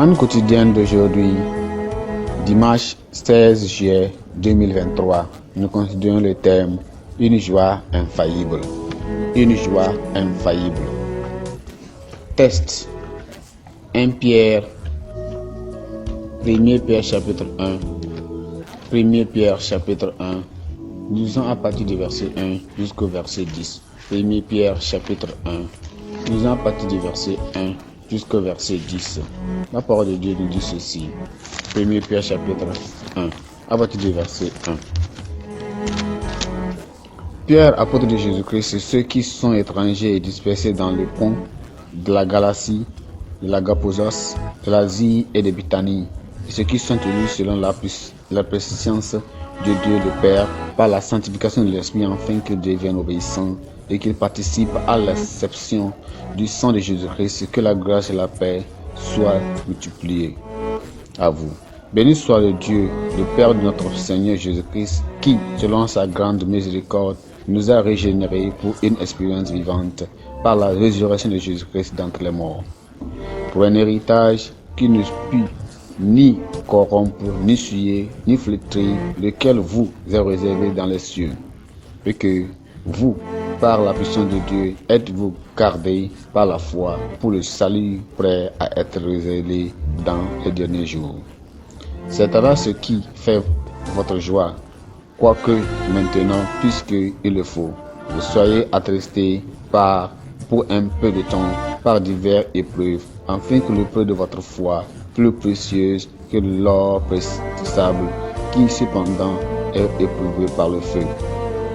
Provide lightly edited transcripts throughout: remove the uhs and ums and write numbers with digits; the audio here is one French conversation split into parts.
L'évangile quotidien d'aujourd'hui, dimanche 16 juillet 2023, nous considérons le thème « Une joie infaillible ». Une joie infaillible. Texte 1 Pierre, 1 Pierre chapitre 1, 1 Pierre chapitre 1, nous lisons à partir du verset 1 jusqu'au verset 10. 1 Pierre chapitre 1, nous lisons à partir du verset 1 jusqu'au verset 10. La parole de Dieu nous dit ceci. 1 Pierre chapitre 1, à partir du verset 1. Pierre, apôtre de Jésus-Christ, ceux qui sont étrangers et dispersés dans le pont de la Galatie, de l'Agaposos, de l'Asie et de Bithynie, et ceux qui sont élus selon la préscience de Dieu le Père, par la sanctification de l'Esprit, afin qu'ils deviennent obéissants et qu'ils participent à l'acception du sang de Jésus-Christ, que la grâce et la paix soient multipliées à vous. Béni soit le Dieu, le Père de notre Seigneur Jésus-Christ, qui, selon sa grande miséricorde, nous a régénérés pour une expérience vivante par la résurrection de Jésus-Christ d'entre les morts, pour un héritage qui ne peut ni corrompre, ni souiller, ni flétrir, lequel vous est réservé dans les cieux, et que vous, par la puissance de Dieu, êtes-vous gardés par la foi pour le salut prêt à être révélé dans les derniers jours. C'est alors ce qui fait votre joie, quoique maintenant, puisqu'il le faut, vous soyez attristés pour un peu de temps par diverses épreuves, afin que l'épreuve de votre foi, plus précieuse que l'or préciable, qui cependant est éprouvé par le feu,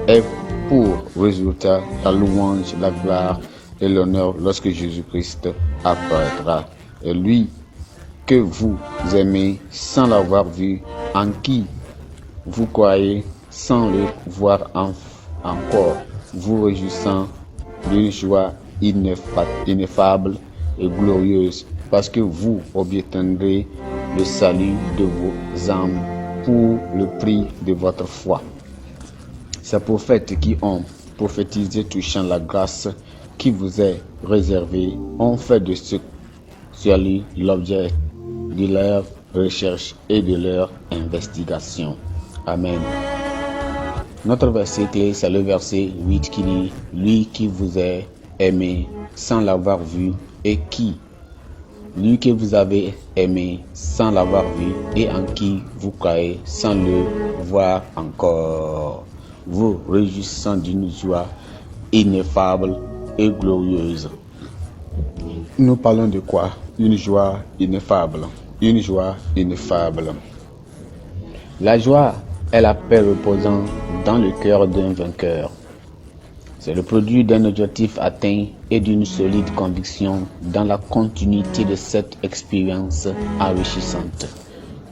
ait pour résultat la louange, la gloire et l'honneur lorsque Jésus-Christ apparaîtra. Et lui que vous aimez sans l'avoir vu, en qui vous croyez sans le voir encore, vous réjouissant d'une joie ineffable et glorieuse, parce que vous obtiendrez le salut de vos âmes pour le prix de votre foi. Ces prophètes qui ont prophétisé touchant la grâce qui vous est réservée ont fait de ce salut l'objet de leur recherche et de leur investigation. Amen. Notre verset clé, c'est le verset 8 qui dit « Lui qui vous a aimé sans l'avoir vu et qui, lui que vous avez aimé sans l'avoir vu et en qui vous croyez sans le voir encore, vous réjouissant d'une joie ineffable et glorieuse. » Nous parlons de quoi? Une joie ineffable. Une joie ineffable. La joie est la paix reposant dans le cœur d'un vainqueur. C'est le produit d'un objectif atteint et d'une solide conviction dans la continuité de cette expérience enrichissante.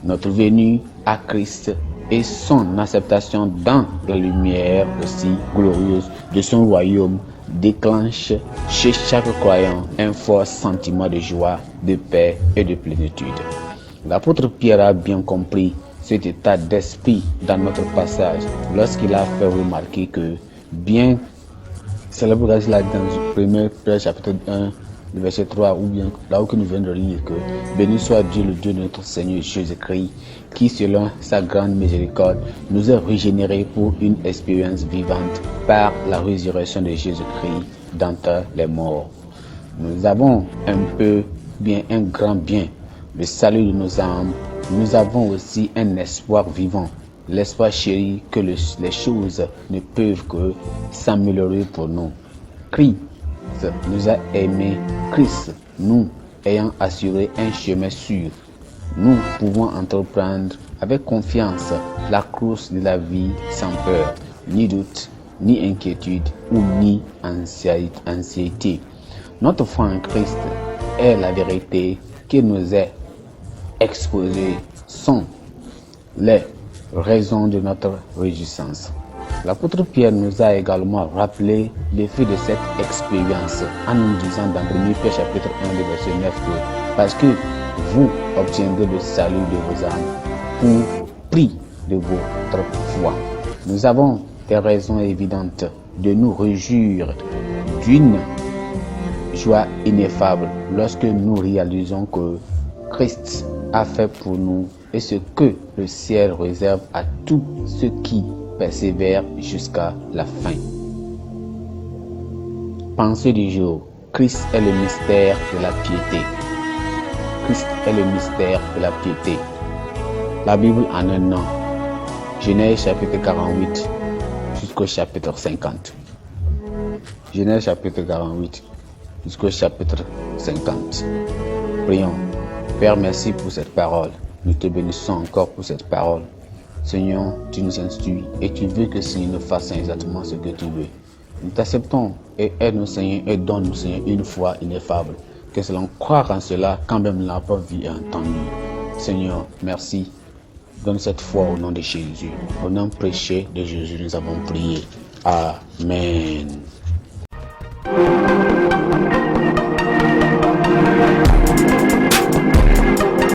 Notre venue à Christ et son acceptation dans la lumière aussi glorieuse de son royaume déclenche chez chaque croyant un fort sentiment de joie, de paix et de plénitude. L'apôtre Pierre a bien compris cet état d'esprit dans notre passage lorsqu'il a fait remarquer que bien, c'est la pourquoi il a dit dans 1 Pierre chapitre 1, le verset 3, ou bien là où nous venons de lire que béni soit Dieu, le Dieu de notre Seigneur Jésus-Christ, qui selon sa grande miséricorde nous a régénérés pour une expérience vivante par la résurrection de Jésus-Christ d'entre les morts. Nous avons un grand bien, le salut de nos âmes. Nous avons aussi un espoir vivant, l'espoir chéri que les choses ne peuvent que s'améliorer pour nous. Christ nous a aimés, Christ nous ayant assuré un chemin sûr. Nous pouvons entreprendre avec confiance la course de la vie sans peur, ni doute, ni inquiétude ou ni anxiété. Notre foi en Christ est la vérité qui nous est exposée, sont les raisons de notre réjouissance. L'apôtre Pierre nous a également rappelé l'effet de cette expérience en nous disant dans 1 Pierre chapitre 1, verset 9 que parce que vous obtiendrez le salut de vos âmes pour prix de votre foi. Nous avons des raisons évidentes de nous réjouir d'une joie ineffable lorsque nous réalisons que Christ a fait pour nous et ce que le ciel réserve à tous ceux qui persévèrent jusqu'à la fin. Pensée du jour. Christ est le mystère de la piété. Christ est le mystère de la piété. La Bible en un an. Genèse chapitre 48 jusqu'au chapitre 50. Genèse chapitre 48 jusqu'au chapitre 50. Prions. Père, merci pour cette parole. Nous te bénissons encore pour cette parole. Seigneur, tu nous instruis et tu veux que Seigneur nous fasse exactement ce que tu veux. Nous t'acceptons et aide-nous Seigneur et donne-nous Seigneur une foi ineffable. Que cela croire en cela quand même n'a pas vu et entendu. Seigneur, merci. Donne cette foi au nom de Jésus. Au nom prêché de Jésus, nous avons prié. Amen.